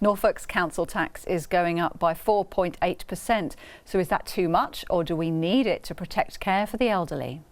Norfolk's council tax is going up by 4.8%. So is that too much, or do we need it to protect care for the elderly?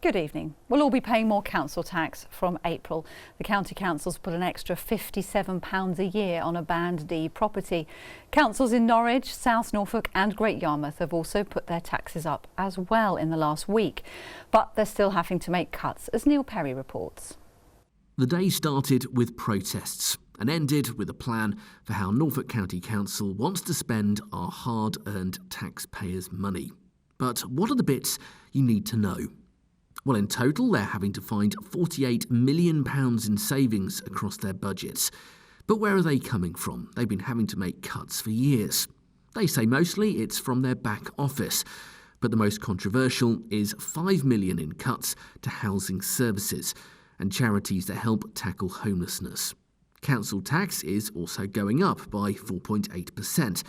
Good evening. We'll all be paying more council tax from April. The county councils put an extra £57 a year on a Band D property. Councils in Norwich, South Norfolk and Great Yarmouth have also put their taxes up as well in the last week. But they're still having to make cuts, as Neil Perry reports. The day started with protests and ended with a plan for how Norfolk County Council wants to spend our hard-earned taxpayers' money. But what are the bits you need to know? Well, in total, they're having to find £48 million in savings across their budgets. But where are they coming from? They've been having to make cuts for years. They say mostly it's from their back office. But the most controversial is £5 million in cuts to housing services and charities that help tackle homelessness. Council tax is also going up by 4.8%.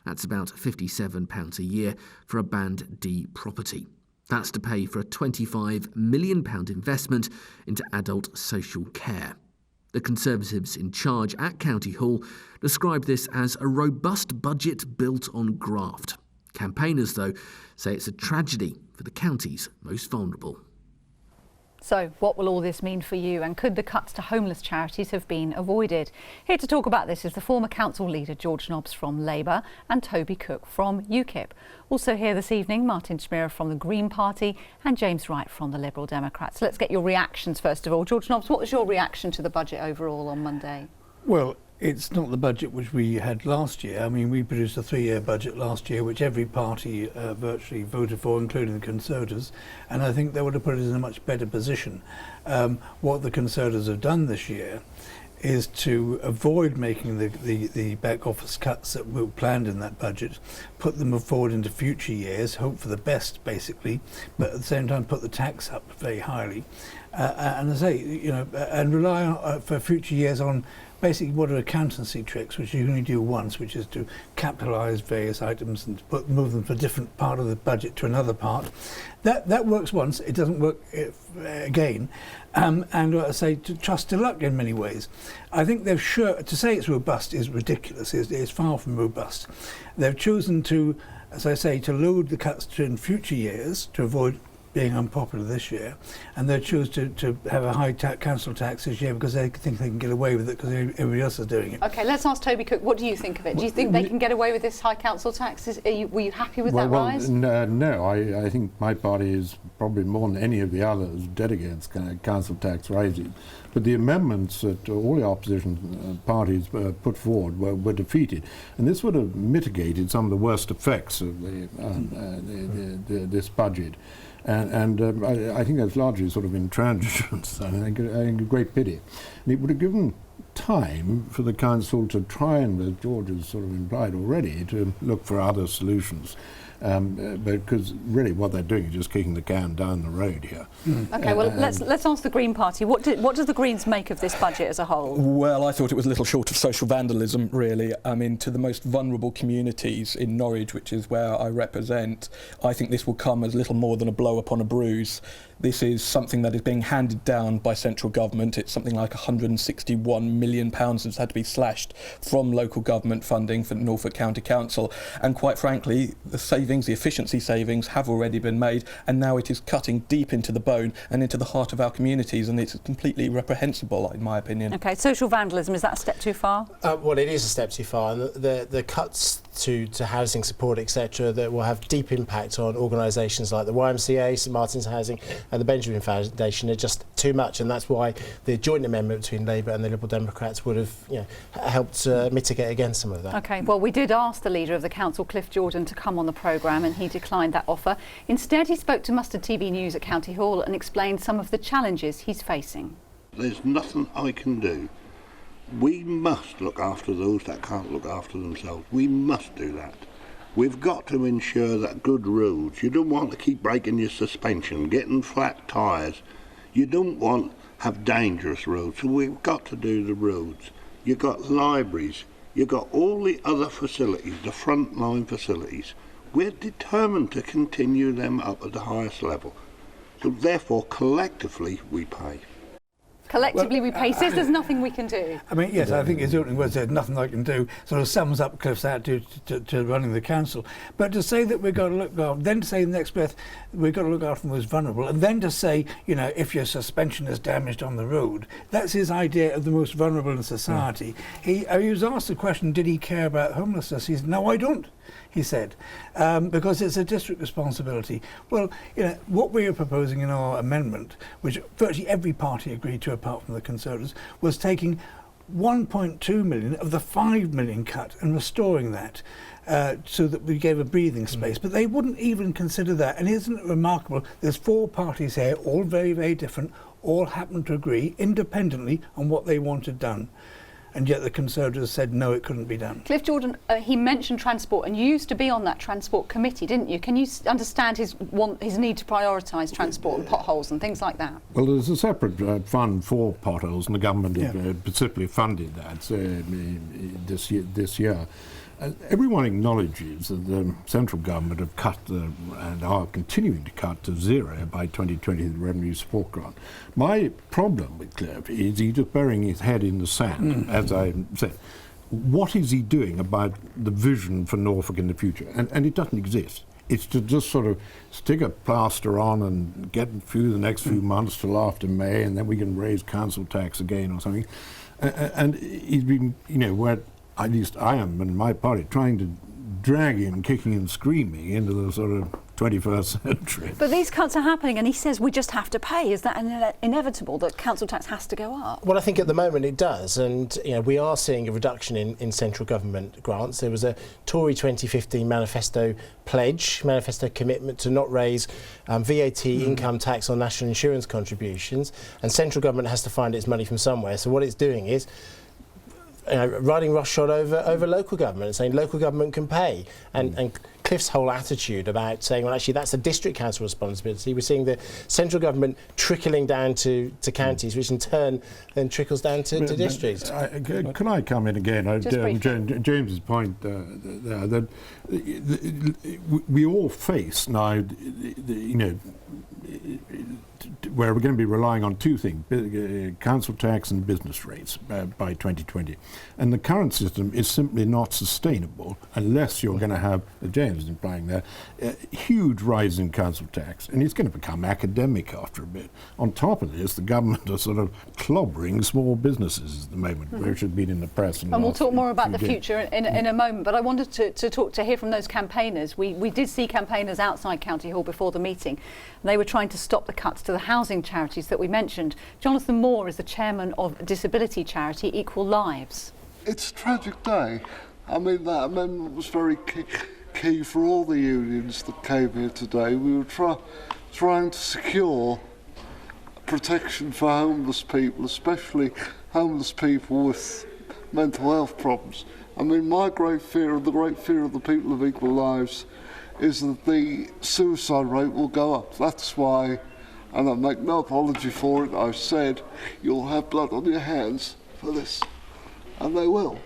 That's about £57 a year for a Band D property. That's to pay for a £25 million investment into adult social care. The Conservatives in charge at County Hall describe this as a robust budget built on graft. Campaigners, though, say it's a tragedy for the county's most vulnerable. So what will all this mean for you, and could the cuts to homeless charities have been avoided? Here to talk about this is the former council leader George Nobbs from Labour and Toby Cook from UKIP. Also here this evening, Martin Schmierer from the Green Party and James Wright from the Liberal Democrats. Let's get your reactions first of all. George Nobbs, what was your reaction to the budget overall on Monday? Well, it's not the budget which we had last year. I mean, we produced a 3-year budget last year, which every party virtually voted for, including the Conservatives, and I think that would have put us in a much better position. What the Conservatives have done this year is to avoid making the back office cuts that were planned in that budget, put them forward into future years, hope for the best basically, but at the same time put the tax up very highly, and as I say, and rely on, for future years on basically what are accountancy tricks, which you only do once, which is to capitalise various items and move them from a different part of the budget to another part. That works once, it doesn't work again. And I say to trust to luck in many ways. I think they've to say it's robust is ridiculous, it's far from robust. They've chosen to, as I say, to load the cuts in future years to avoid being unpopular this year, and they choose to have a high council tax this year because they think they can get away with it because everybody else is doing it. OK, let's ask Toby Cook, what do you think of it? Do you think they can get away with this high council tax? Were you happy with that rise? No, I think my party is probably more than any of the others dead against council tax rising. But the amendments that all the opposition parties put forward were defeated, and this would have mitigated some of the worst effects of this budget. And I think that's largely sort of intransigence. I think a great pity. And it would have given time for the council to try and, as George has sort of implied already, to look for other solutions. Because really what they're doing is just kicking the can down the road here. OK, well, let's ask the Green Party. What do the Greens make of this budget as a whole? Well, I thought it was a little short of social vandalism, really. I mean, to the most vulnerable communities in Norwich, which is where I represent, I think this will come as little more than a blow upon a bruise. This is something that is being handed down by central government. It's something like £161 million that's had to be slashed from local government funding for Norfolk County Council. And quite frankly, the efficiency savings have already been made, and now it is cutting deep into the bone and into the heart of our communities, and it's completely reprehensible, in my opinion. OK, social vandalism, is that a step too far? Well, it is a step too far. And the cuts to housing support, etc., that will have deep impact on organisations like the YMCA, St Martin's Housing and the Benjamin Foundation are just too much, and that's why the joint amendment between Labour and the Liberal Democrats would have helped mitigate against some of that. OK, well, we did ask the leader of the council, Cliff Jordan, to come on the programme, and he declined that offer. Instead, he spoke to Mustard TV News at County Hall and explained some of the challenges he's facing. There's nothing I can do. We must look after those that can't look after themselves. We must do that. We've got to ensure that good roads. You don't want to keep breaking your suspension, getting flat tyres. You don't want have dangerous roads, so we've got to do the roads. You've got libraries, you've got all the other facilities, the frontline facilities. We're determined to continue them up at the highest level. So therefore, collectively, we pay. Collectively we pay. Says there's nothing we can do. I mean, yes, I think his opening words said nothing I can do, sort of sums up Cliff's attitude to running the council. But to say that we've got to look after, then to say in the next breath we've got to look after the most vulnerable, and then to say, you know, if your suspension is damaged on the road, that's his idea of the most vulnerable in society. He was asked the question, did he care about homelessness? He said, no, I don't. He said, because it's a district responsibility. Well, you know, what we are proposing in our amendment, which virtually every party agreed to apart from the Conservatives, was taking 1.2 million of the 5 million cut and restoring that so that we gave a breathing space. But they wouldn't even consider that. And isn't it remarkable? There's 4 parties here, all very, very different, all happen to agree independently on what they wanted done. And yet the Conservatives said no, it couldn't be done. Cliff Jordan, he mentioned transport, and you used to be on that transport committee, didn't you? Can you understand his need to prioritise transport and potholes and things like that? Well, there's a separate fund for potholes, and the government specifically funded that this year. Everyone acknowledges that the central government have cut and are continuing to cut to zero by 2020 the revenue support grant. My problem with Cliff is he's just burying his head in the sand, as I said. What is he doing about the vision for Norfolk in the future? And it doesn't exist. It's to just sort of stick a plaster on and get through the next few months till after May, and then we can raise council tax again or something. And he's been, you know, where at least I am and my party trying to drag him kicking and screaming into the sort of 21st century. But these cuts are happening, and he says we just have to pay. Is that inevitable that council tax has to go up? Well, I think at the moment it does, and you know, we are seeing a reduction in central government grants. There was a Tory 2015 manifesto commitment to not raise VAT income tax on national insurance contributions, and central government has to find its money from somewhere. So what it's doing is riding roughshod over local government and saying local government can pay. And Cliff's whole attitude about saying, well, actually, that's a district council responsibility. We're seeing the central government trickling down to counties, which in turn then trickles down to districts. Can I come in again? James's point there, that we all face now, you know, where we're going to be relying on 2 things, council tax and business rates by 2020. And the current system is simply not sustainable unless you're going to have, James is implying there, a huge rise in council tax. And it's going to become academic after a bit. On top of this, the government are sort of clobbering small businesses at the moment, which have been in the press. And we'll talk more about the future in a moment. But I wanted to hear from those campaigners. We did see campaigners outside County Hall before the meeting. They were trying to stop the cuts to the housing charities that we mentioned. Jonathan Moore is the chairman of disability charity Equal Lives. It's a tragic day. I mean, that amendment was very key for all the unions that came here today. We were trying to secure protection for homeless people, especially homeless people with mental health problems. I mean, my great fear, and the great fear of the people of Equal Lives, is that the suicide rate will go up. That's why, and I make no apology for it, I've said you'll have blood on your hands for this, and they will.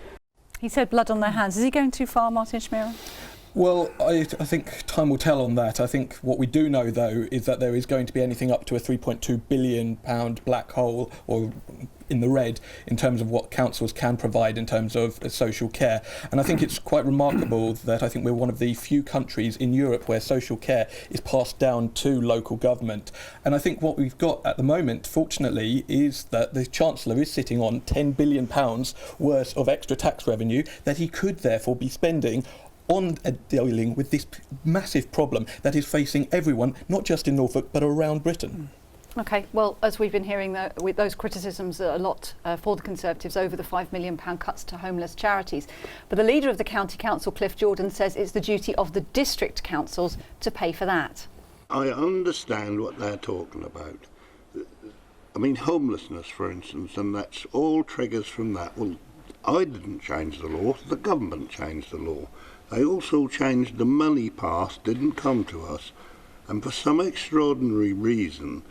He said blood on their hands. Is he going too far, Martin Schmierer? Well, I think time will tell on that. I think what we do know, though, is that there is going to be anything up to a £3.2 billion black hole, or in the red, in terms of what councils can provide in terms of social care. And I think it's quite remarkable that I think we're one of the few countries in Europe where social care is passed down to local government. And I think what we've got at the moment, fortunately, is that the Chancellor is sitting on £10 billion worth of extra tax revenue that he could therefore be spending on dealing with this massive problem that is facing everyone, not just in Norfolk, but around Britain. OK, well, as we've been hearing with those criticisms a lot for the Conservatives over the £5 million cuts to homeless charities. But the leader of the County Council, Cliff Jordan, says it's the duty of the district councils to pay for that. I understand what they're talking about. I mean, homelessness, for instance, and that's all triggers from that. Well, I didn't change the law, the government changed the law. They also changed the money part, didn't come to us. And for some extraordinary reason,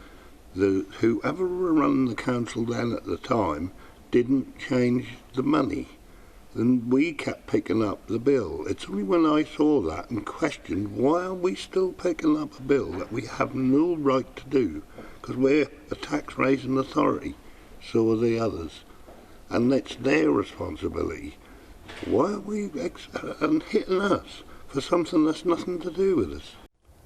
whoever run the council then at the time didn't change the money. And we kept picking up the bill. It's only when I saw that and questioned, why are we still picking up a bill that we have no right to do? Because we're a tax-raising authority, so are the others. And it's their responsibility. Why are we hitting us for something that's nothing to do with us?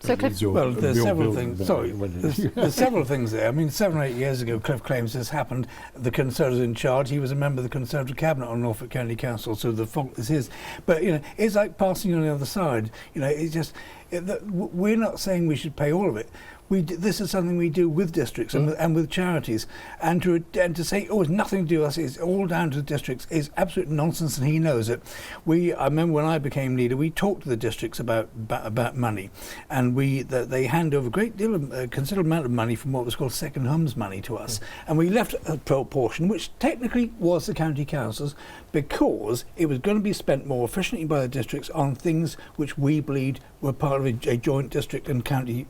So Cliff, Well, there's several things. Sorry, there's several things there. I mean, 7 or 8 years ago, Cliff claims this happened. The Conservatives in charge. He was a member of the Conservative cabinet on Norfolk County Council, so the fault is his. But it's like passing on the other side. It's just we're not saying we should pay all of it. This is something we do with districts and with charities, and to say it's nothing to do with us, it's all down to the districts, is absolute nonsense, and he knows it. I remember when I became leader, we talked to the districts about money, and they hand over a great deal of considerable amount of money from what was called second homes money to us, and we left a proportion which technically was the county councils, because it was going to be spent more efficiently by the districts on things which we believed were part of a joint district and county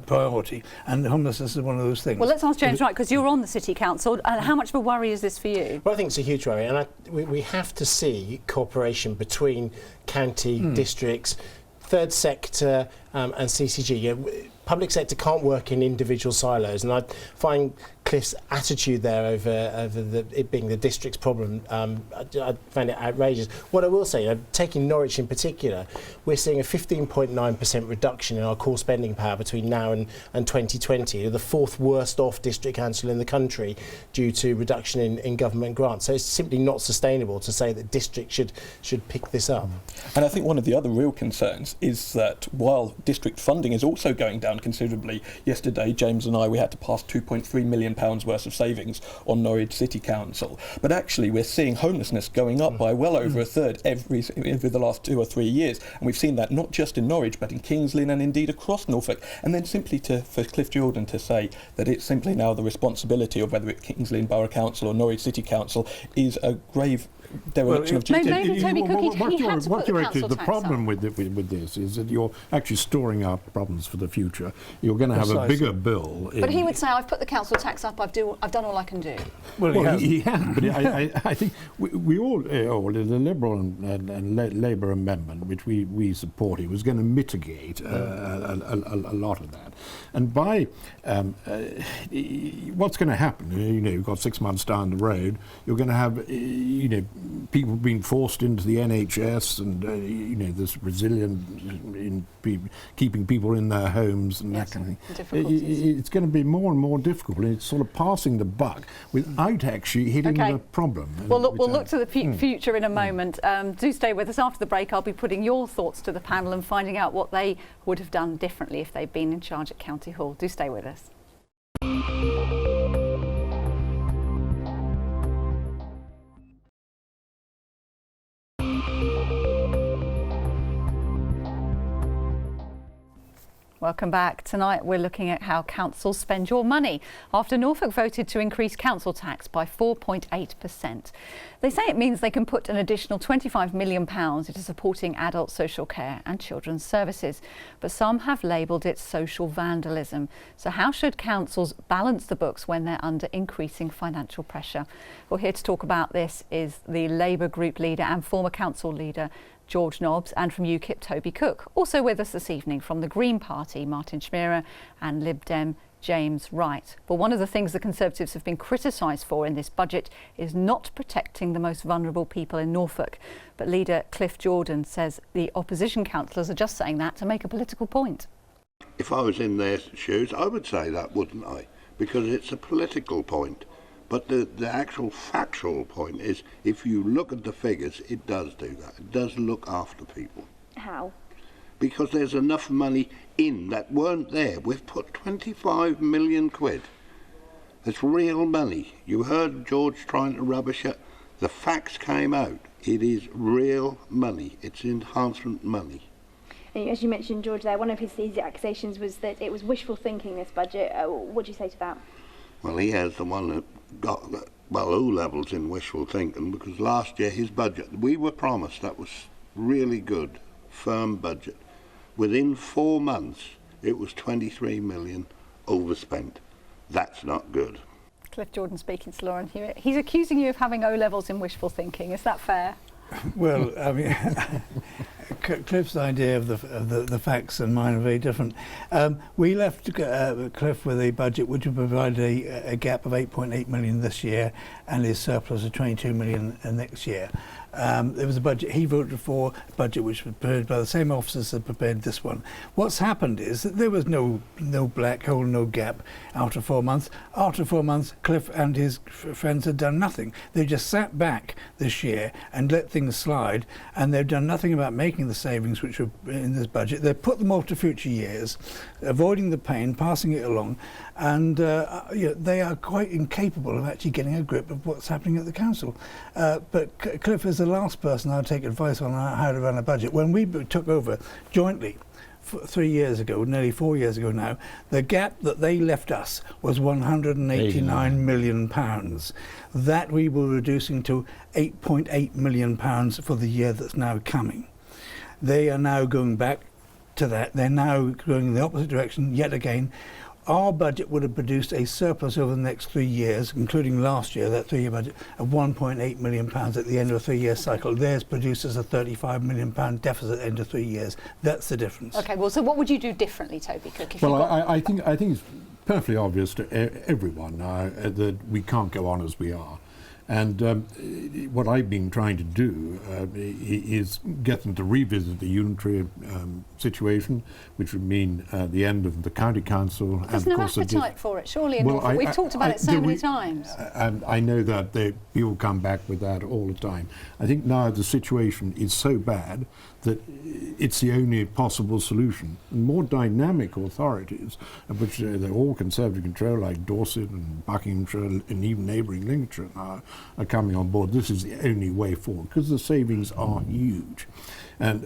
priority, and homelessness is one of those things. well, let's ask James Wright, because you're on the City Council. How much of a worry is this for you? Well, I think it's a huge worry, and we have to see cooperation between county, districts, third sector and CCG. Public sector can't work in individual silos, and I find Cliff's attitude there over it being the district's problem, I find it outrageous. What I will say, taking Norwich in particular, we're seeing a 15.9% reduction in our core spending power between now and 2020, the fourth worst off district council in the country due to reduction in government grants. So it's simply not sustainable to say that districts should pick this up. And I think one of the other real concerns is that while district funding is also going down considerably, yesterday James and we had to pass £2.3 million worth of savings on Norwich City Council, but actually we're seeing homelessness going up by well over a third over the last 2 or 3 years, and we've seen that not just in Norwich but in Kings Lynn and indeed across Norfolk. And then simply for Cliff Jordan to say that it's simply now the responsibility of whether it's Kings Lynn Borough Council or Norwich City Council is a grave dereliction of duty. Maybe Toby Cook, he had to put the council the tax problem up. with this is that you're actually storing up problems for the future. You're going to have a bigger bill. But he would say, I've put the council tax up, I've done all I can do. Well, he has, but I think we all, the Liberal and Labour amendment, which we supported, was going to mitigate a lot of that. And by what's going to happen, you've got 6 months down the road, you're going to have, people being forced into the NHS, and this resilience in keeping people in their homes and that kind of thing. It's going to be more and more difficult, and it's sort of passing the buck without actually hitting the problem. We'll look to the future in a moment. Do stay with us. After the break, I'll be putting your thoughts to the panel and finding out what they would have done differently if they'd been in charge at County Hall. Do stay with us. Welcome back. Tonight we're looking at how councils spend your money after Norfolk voted to increase council tax by 4.8%. They say it means they can put an additional £25 million into supporting adult social care and children's services. But some have labelled it social vandalism. So how should councils balance the books when they're under increasing financial pressure? Well, here to talk about this is the Labour group leader and former council leader George Nobbs, and from UKIP, Toby Cook. Also with us this evening from the Green Party, Martin Schmierer, and Lib Dem, James Wright. Well, one of the things the Conservatives have been criticised for in this budget is not protecting the most vulnerable people in Norfolk. But leader Cliff Jordan says the opposition councillors are just saying that to make a political point. If I was in their shoes, I would say that, wouldn't I? Because it's a political point. But the actual factual point is, if you look at the figures, it does do that. It does look after people. How? Because there's enough money in that weren't there. We've put 25 million quid. It's real money. You heard George trying to rubbish it. The facts came out. It is real money. It's enhancement money. And as you mentioned, George, there, one of his accusations was that it was wishful thinking, this budget. What do you say to that? Well, he has the one that got, O levels in wishful thinking, because last year his budget, we were promised that was really good, firm budget. Within 4 months, it was 23 million overspent. That's not good. Cliff Jordan speaking to Lauren Hewitt. He's accusing you of having O-levels in wishful thinking. Is that fair? Well, I mean, Cliff's idea of the facts and mine are very different. We left Cliff with a budget which would provide a gap of 8.8 million this year and his surplus of 22 million next year. There was a budget he voted for, a budget which was prepared by the same officers that prepared this one. What's happened is that there was no black hole, no gap after 4 months. After 4 months, Cliff and his friends had done nothing. They just sat back this year and let things slide, and they've done nothing about making the savings which were in this budget. They've put them off to future years, avoiding the pain, passing it along, and they are quite incapable of actually getting a grip of what's happening at the council. But Cliff is the last person I'd take advice on how to run a budget. When we took over jointly 3 years ago, nearly 4 years ago now, the gap that they left us was £189 million. That we were reducing to £8.8 million for the year that's now coming. They are now going back to that. They're now going in the opposite direction yet again. Our budget would have produced a surplus over the next 3 years, including last year, that 3-year budget, of £1.8 million at the end of a 3-year cycle. Theirs produces a £35 million deficit at the end of 3 years. That's the difference. OK, well, so what would you do differently, Toby Cook? Well, I think it's perfectly obvious to everyone now that we can't go on as we are. And what I've been trying to do is get them to revisit the unitary situation, which would mean the end of the county council. There's no appetite for it, surely. Well, we've talked about it so many times. And I know that people come back with that all the time. I think now the situation is so bad that it's the only possible solution. More dynamic authorities, which they're all Conservative control, like Dorset and Buckinghamshire and even neighbouring Lincolnshire now, are coming on board. This is the only way forward because the savings are huge. And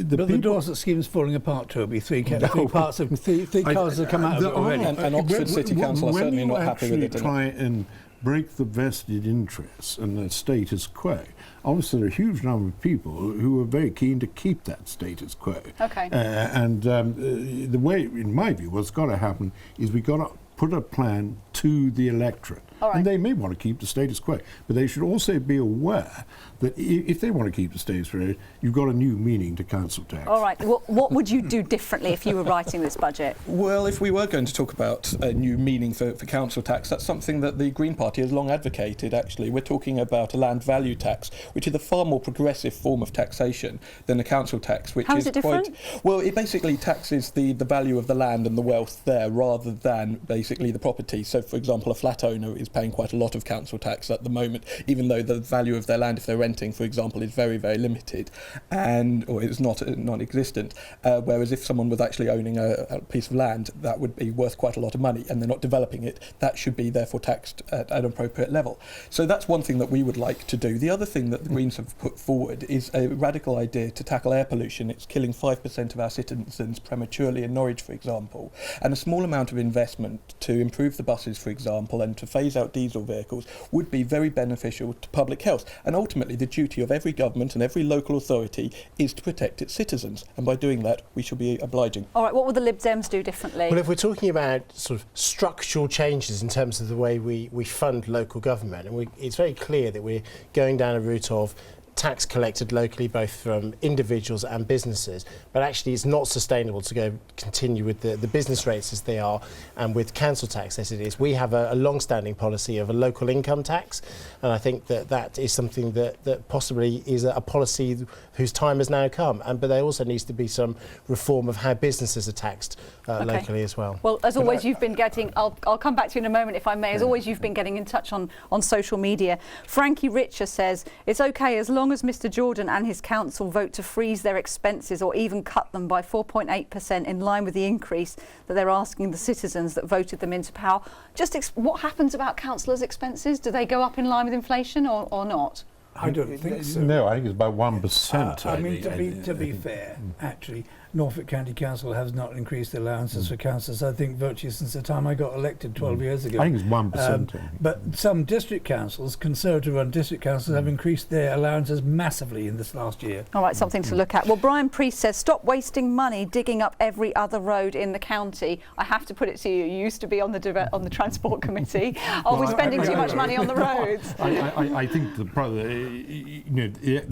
but the Dorset scheme is falling apart, Toby. Three cars have come out of it already. And Oxford City Council are certainly not happy with it. Try and break the vested interests and the status quo. Obviously, there are a huge number of people who are very keen to keep that status quo. Okay. The way, in my view, what's got to happen is we've got to put a plan to the electorate. Right. And they may want to keep the status quo, but they should also be aware that if they want to keep the status quo, you've got a new meaning to council tax. All right. What would you do differently if you were writing this budget? Well, if we were going to talk about a new meaning for council tax, that's something that the Green Party has long advocated, actually. We're talking about a land value tax, which is a far more progressive form of taxation than a council tax, which How is it different? Well, it basically taxes the value of the land and the wealth there rather than basically the property. So, for example, a flat owner is paying quite a lot of council tax at the moment, even though the value of their land, if they're renting, for example, is very, very limited, or it's not non-existent. Whereas if someone was actually owning a piece of land, that would be worth quite a lot of money, and they're not developing it, that should be therefore taxed at an appropriate level. So that's one thing that we would like to do. The other thing that the Greens have put forward is a radical idea to tackle air pollution. It's killing 5% of our citizens prematurely in Norwich, for example, and a small amount of investment to improve the buses, for example, and to phase out diesel vehicles would be very beneficial to public health. And ultimately, the duty of every government and every local authority is to protect its citizens. And by doing that, we should be obliging. All right, what would the Lib Dems do differently? Well, if we're talking about sort of structural changes in terms of the way we fund local government, and it's very clear that we're going down a route of tax collected locally, both from individuals and businesses, but actually it's not sustainable to continue with the business rates as they are and with council tax as it is. We have a long-standing policy of a local income tax, and I think that is something that possibly is a policy whose time has now come. But there also needs to be some reform of how businesses are taxed locally as well. Well, as always, you've been getting, I'll come back to you in a moment if I may, as always you've been getting in touch on social media. Frankie Richer says, it's OK as long as Mr Jordan and his council vote to freeze their expenses or even cut them by 4.8% in line with the increase that they're asking the citizens that voted them into power. Just what happens about councillors' expenses? Do they go up in line with inflation or not? I don't think so. No, I think it's about 1%. I mean, to be fair, actually, Norfolk County Council has not increased the allowances for councillors, I think, virtually since the time I got elected 12 years ago. I think it's 1%. But some district councils, Conservative-run district councils, have increased their allowances massively in this last year. All right, something to look at. Well, Brian Priest says, stop wasting money digging up every other road in the county. I have to put it to you, you used to be on the Transport Committee. Are we spending too much money on the roads? I think the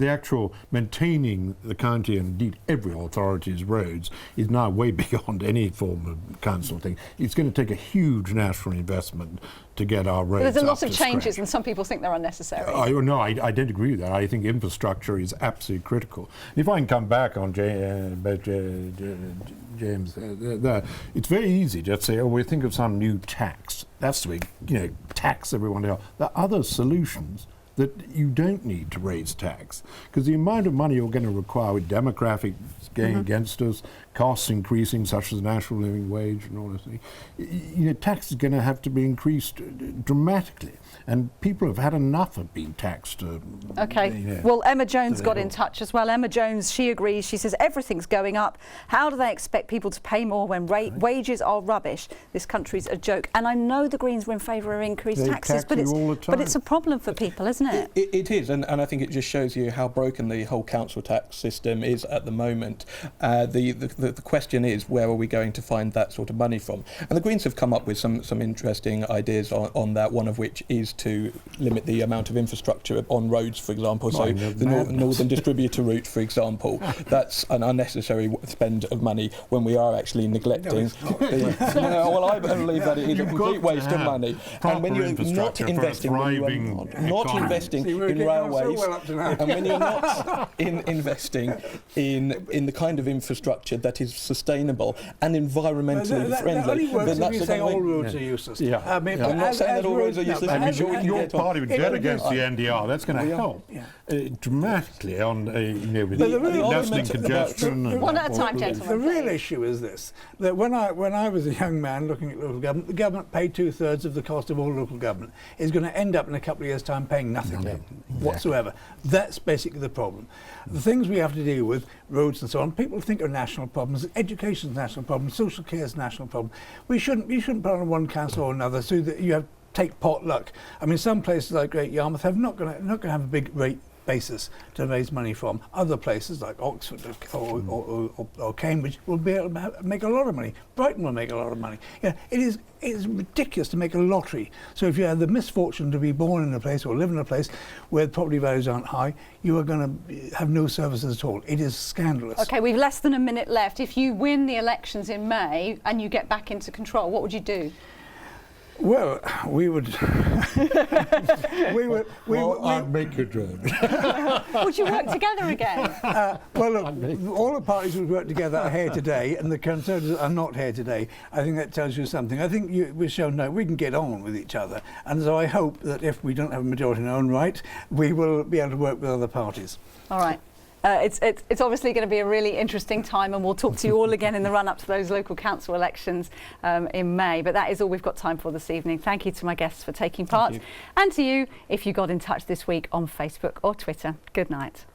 actual maintaining the county and indeed every authority's roads is now way beyond any form of council thing. It's going to take a huge national investment to get our roads There's a lot up of to changes scratch. and some people think they're unnecessary. I don't agree with that. I think infrastructure is absolutely critical. If I can come back on James, it's very easy to say, oh, we think of some new tax. That's the way, tax everyone else. There are other solutions that you don't need to raise tax, because the amount of money you're going to require with demographics going against us, costs increasing such as national living wage and all this thing, tax is going to have to be increased dramatically, and people have had enough of being taxed. Okay, well, Emma Jones got in touch as well. Emma Jones, she agrees. She says everything's going up. How do they expect people to pay more when wages are rubbish? This country's a joke. And I know the Greens were in favour of increased taxes, but it's a problem for people, isn't it? It is, and I think it just shows you how broken the whole council tax system is at the moment. The question is, where are we going to find that sort of money from? And the Greens have come up with some interesting ideas on that, one of which is to limit the amount of infrastructure on roads, for example. So the Northern Distributor route, for example, that's an unnecessary spend of money when we are actually neglecting. Well, I believe that it is a complete waste of money. And when you're not investing, in railways, and when you're not investing in the kind of infrastructure that is sustainable and environmentally friendly, then that's the kind of all roads are useless. I'm not saying that all roads are useless. Your party would get against the NDR. That's going to help dramatically on lessening congestion. One at a time, gentlemen. The real issue is this: that when I was a young man looking at local government, the government paid 2/3 of the cost of all local government. Is going to end up in a couple of years' time paying nothing whatsoever. That's basically the problem. The things we have to deal with, roads and so on, people think are national problems. Education is a national problem. Social care is a national problem. We shouldn't put on one council or another so that you have take potluck. I mean, some places like Great Yarmouth have not going to have a big rate basis to raise money from. Other places like Oxford or Cambridge will be able to make a lot of money. Brighton will make a lot of money. It is ridiculous to make a lottery. So if you have the misfortune to be born in a place or live in a place where property values aren't high, you are going to have no services at all. It is scandalous. Okay, we've less than a minute left. If you win the elections in May and you get back into control, what would you do? Well, we would. I'd make a job. Would you work together again? Well, look, all the parties would work together are here today, and the Conservatives are not here today. I think that tells you something. I think we've shown that we can get on with each other, and so I hope that if we don't have a majority in our own right, we will be able to work with other parties. All right. It's obviously going to be a really interesting time, and we'll talk to you all again in the run-up to those local council elections in May. But that is all we've got time for this evening. Thank you to my guests for taking part, and to you if you got in touch this week on Facebook or Twitter. Good night.